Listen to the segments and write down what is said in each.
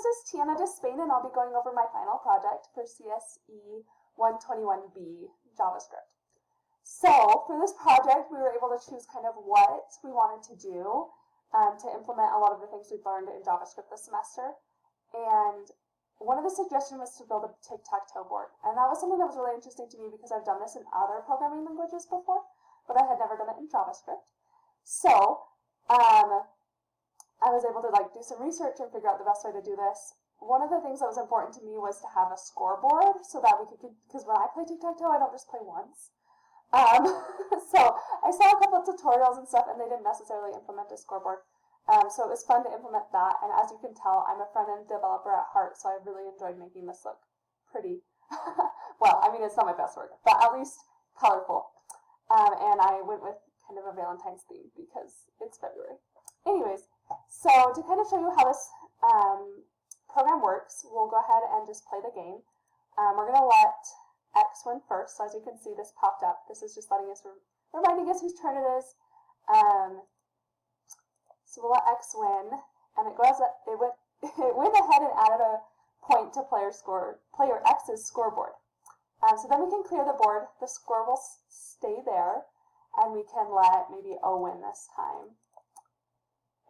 this is Tiana Despain, and I'll be going over my final project for CSE 121B JavaScript. So for this project, we were able to choose kind of what we wanted to do to implement a lot of the things we've learned in JavaScript this semester. And one of the suggestions was to build a TicTacToe board. And that was something that was really interesting to me because I've done this in other programming languages before, but I had never done it in JavaScript. So I was able to do some research and figure out the best way to do this. One of the things that was important to me was to have a scoreboard so that we could, because when I play TicTacToe, I don't just play once. So I saw a couple of tutorials and stuff, and they didn't necessarily implement a scoreboard. So it was fun to implement that, and as you can tell, I'm a front-end developer at heart, so I really enjoyed making this look pretty. Well, I mean, it's not my best work, but at least colorful. And I went with kind of a Valentine's theme because it's February. Anyways, so to kind of show you how this program works, we'll go ahead and just play the game. We're going to let X win first, so as you can see, this popped up. This is just letting us, reminding us whose turn it is. So we'll let X win, and it went ahead and added a point to player X's scoreboard. So then we can clear the board. The score will stay there, and we can let maybe O win this time.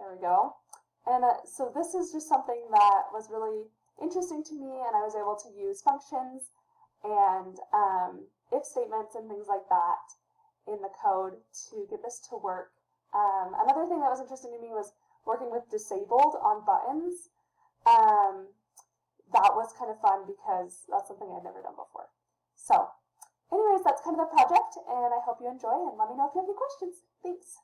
There we go. And so this is just something that was really interesting to me, and I was able to use functions and if statements and things like that in the code to get this to work. Another thing that was interesting to me was working with disabled on buttons. That was kind of fun because that's something I'd never done before. So anyways, that's kind of the project, and I hope you enjoy, and let me know if you have any questions. Thanks.